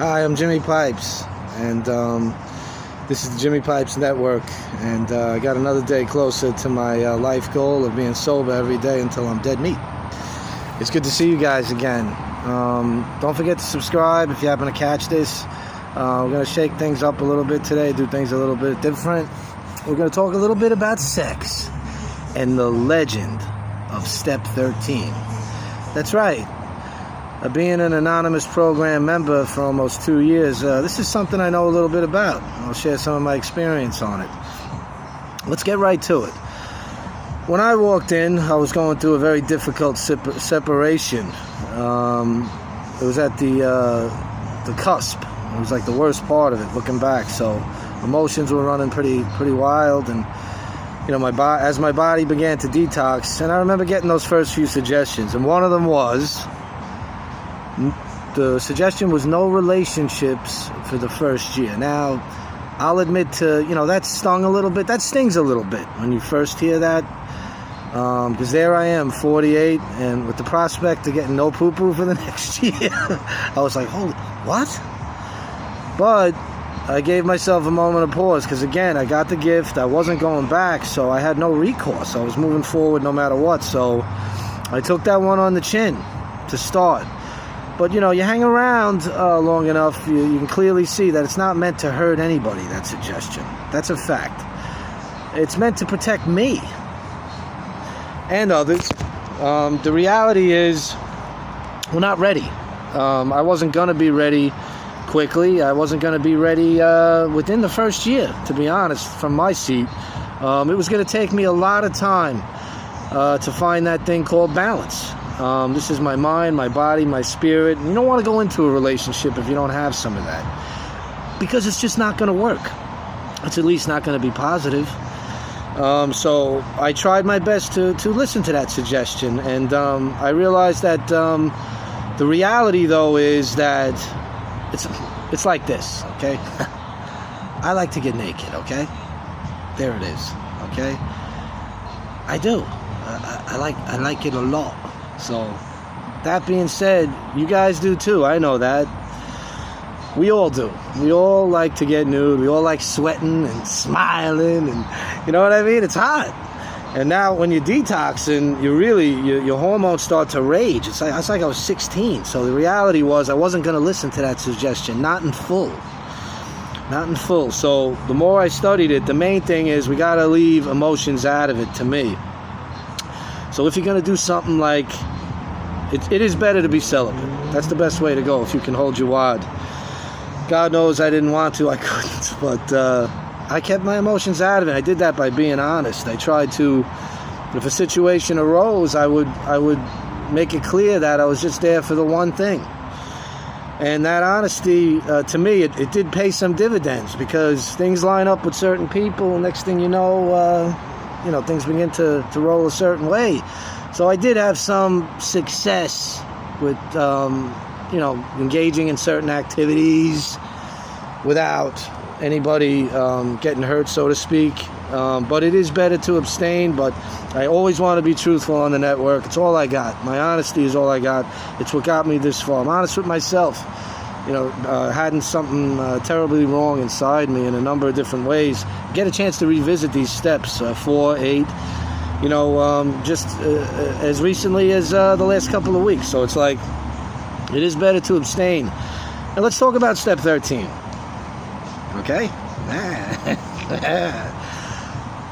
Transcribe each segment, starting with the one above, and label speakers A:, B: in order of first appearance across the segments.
A: Hi, I'm Jimmy Pipes, and this is the Jimmy Pipes Network, and I got another day closer to my life goal of being sober every day until I'm dead meat. It's good to see you guys again. Don't forget to subscribe if you happen to catch this. We're going to shake things up a little bit today, do things a little bit different. We're going to talk a little bit about sex and the legend of Step 13. That's right. Being an anonymous program member for almost 2 years, this is something I know a little bit about. I'll share some of my experience on it. Let's get right to it. When I walked in, I was going through a very difficult separation. It was at the cusp. It was like the worst part of it, looking back. So emotions were running pretty wild, and you know, as my body began to detox, and I remember getting those first few suggestions, and one of them was. The suggestion was no relationships for the first year. Now, I'll admit to, that stung a little bit. That stings a little bit when you first hear that. Because there I am, 48, and with the prospect of getting no poo-poo for the next year. I was like, holy, what? But I gave myself a moment of pause because, again, I got the gift. I wasn't going back, so I had no recourse. I was moving forward no matter what. So I took that one on the chin to start. But, you hang around long enough, you can clearly see that it's not meant to hurt anybody, that suggestion. That's a fact. It's meant to protect me and others. The reality is we're not ready. I wasn't going to be ready quickly. I wasn't going to be ready within the first year, to be honest, from my seat. It was going to take me a lot of time to find that thing called balance. This is my mind, my body, my spirit. And you don't want to go into a relationship if you don't have some of that, because it's just not going to work. It's at least not going to be positive. So I tried my best to listen to that suggestion, and I realized that the reality, though, is that it's like this, okay? I like to get naked, okay? There it is, okay? I do. I like it a lot. So, that being said, you guys do too. I know that. We all do. We all like to get nude. We all like sweating and smiling, and you know what I mean? It's hot. And now when you're detoxing, your hormones start to rage. It's like I was 16. So the reality was I wasn't going to listen to that suggestion. Not in full. Not in full. So the more I studied it, the main thing is we got to leave emotions out of it, to me. So if you're going to do something like, it is better to be celibate. That's the best way to go if you can hold your wad. God knows I didn't want to, I couldn't, but I kept my emotions out of it. I did that by being honest. I tried to, if a situation arose, I would make it clear that I was just there for the one thing. And that honesty, to me, it did pay some dividends, because things line up with certain people, and next thing you know, things begin to roll a certain way. So I did have some success with, engaging in certain activities without anybody getting hurt, so to speak. But it is better to abstain. But I always want to be truthful on the network. It's all I got. My honesty is all I got. It's what got me this far. I'm honest with myself. Hadn't something terribly wrong inside me in a number of different ways. Get a chance to revisit these steps, 4, 8, just as recently as the last couple of weeks. So it's like, it is better to abstain. And let's talk about Step 13. Okay?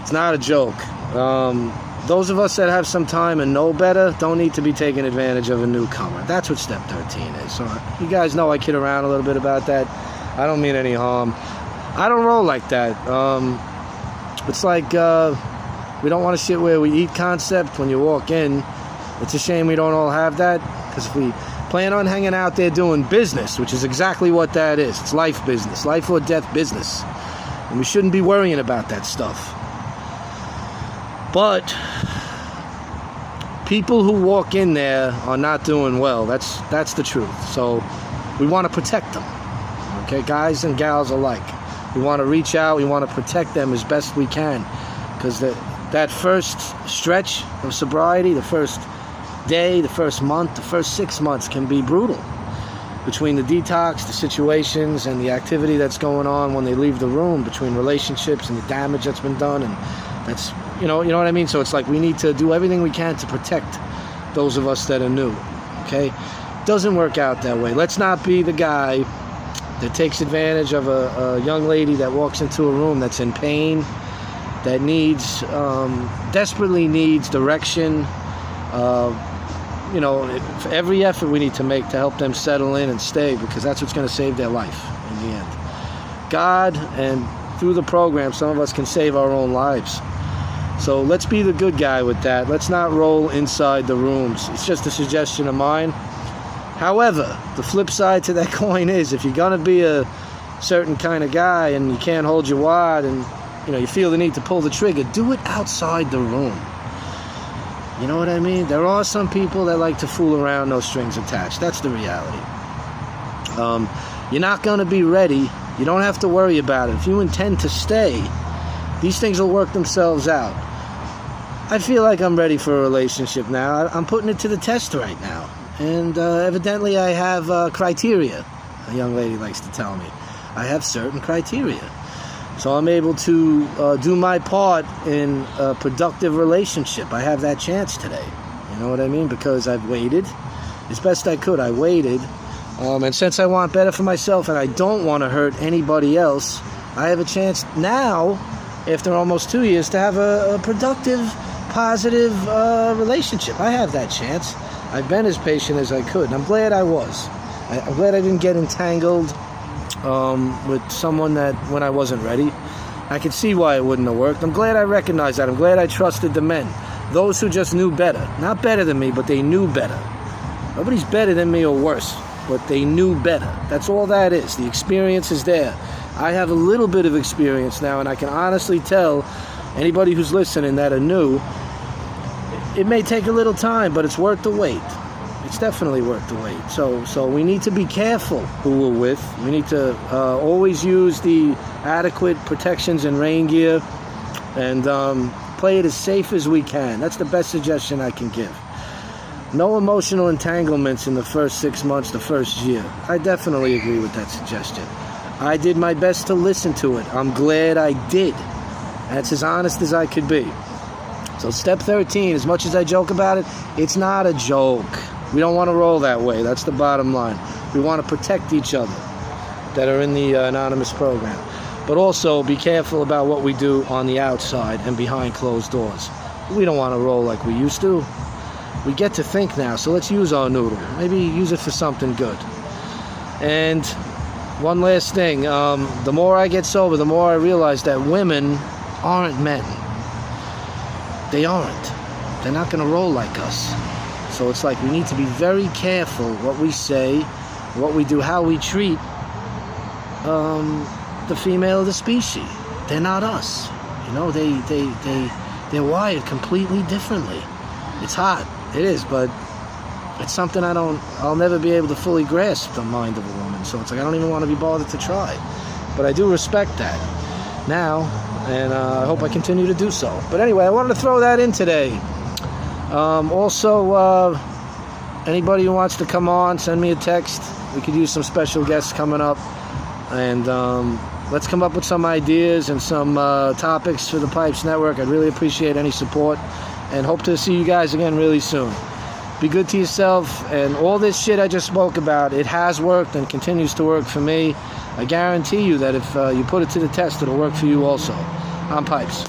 A: It's not a joke. Those of us that have some time and know better don't need to be taking advantage of a newcomer. That's what Step 13 is. So you guys know I kid around a little bit about that. I don't mean any harm. I don't roll like that. It's like we don't want to shit where we eat concept when you walk in. It's a shame we don't all have that, because if we plan on hanging out there doing business, which is exactly what that is. It's life business, life or death business. And we shouldn't be worrying about that stuff. But people who walk in there are not doing well. That's the truth. So we want to protect them. Okay, guys and gals alike. We want to reach out. We want to protect them as best we can, because that first stretch of sobriety, the first day, the first month, the first 6 months can be brutal. between the detox, the situations, and the activity that's going on when they leave the room, between relationships and the damage that's been done, and that's, you know what I mean? So it's like we need to do everything we can to protect those of us that are new, okay? Doesn't work out that way. Let's not be the guy that takes advantage of a young lady that walks into a room that's in pain, that needs, desperately needs direction, for every effort we need to make to help them settle in and stay, because that's what's going to save their life in the end. God, and through the program, some of us can save our own lives. So let's be the good guy with that. Let's not roll inside the rooms. It's just a suggestion of mine. However, the flip side to that coin is, if you're going to be a certain kind of guy and you can't hold your wad, and you feel the need to pull the trigger, do it outside the room. You know what I mean? There are some people that like to fool around, no strings attached. That's the reality. You're not going to be ready. You don't have to worry about it. If you intend to stay, these things will work themselves out. I feel like I'm ready for a relationship now. I'm putting it to the test right now. And evidently I have criteria, a young lady likes to tell me. I have certain criteria. So I'm able to do my part in a productive relationship. I have that chance today. You know what I mean? Because I've waited as best I could. I waited. And since I want better for myself and I don't want to hurt anybody else, I have a chance now, after almost 2 years, to have a productive, positive relationship. I have that chance. I've been as patient as I could, and I'm glad I was. I'm glad I didn't get entangled with someone that, when I wasn't ready, I could see why it wouldn't have worked. I'm glad I recognized that. I'm glad I trusted the men. Those who just knew better. Not better than me, but they knew better. Nobody's better than me or worse, but they knew better. That's all that is. The experience is there. I have a little bit of experience now, and I can honestly tell anybody who's listening that are new, it may take a little time, but it's worth the wait. It's definitely worth the wait. So we need to be careful who we're with. We need to always use the adequate protections and rain gear, and play it as safe as we can. That's the best suggestion I can give. No emotional entanglements in the first 6 months, the first year. I definitely agree with that suggestion. I did my best to listen to it. I'm glad I did. That's as honest as I could be. So step 13, as much as I joke about it, it's not a joke. We don't want to roll that way. That's the bottom line. We want to protect each other that are in the anonymous program. But also be careful about what we do on the outside and behind closed doors. We don't want to roll like we used to. We get to think now, so let's use our noodle. Maybe use it for something good. And one last thing. The more I get sober, the more I realize that women aren't men. They aren't. They're not going to roll like us. So it's like we need to be very careful what we say, what we do, how we treat the female of the species. They're not us. They're wired completely differently. It's hot. It is, but it's something I'll never be able to fully grasp the mind of a woman. So it's like I don't even want to be bothered to try. But I do respect that now, and I hope I continue to do so. But anyway, I wanted to throw that in today. Also, anybody who wants to come on, send me a text. We could use some special guests coming up. And let's come up with some ideas and some topics for the Pipes Network. I'd really appreciate any support, and hope to see you guys again really soon. Be good to yourself, and all this shit I just spoke about, it has worked and continues to work for me. I guarantee you that if you put it to the test, it'll work for you also. I'm Pipes.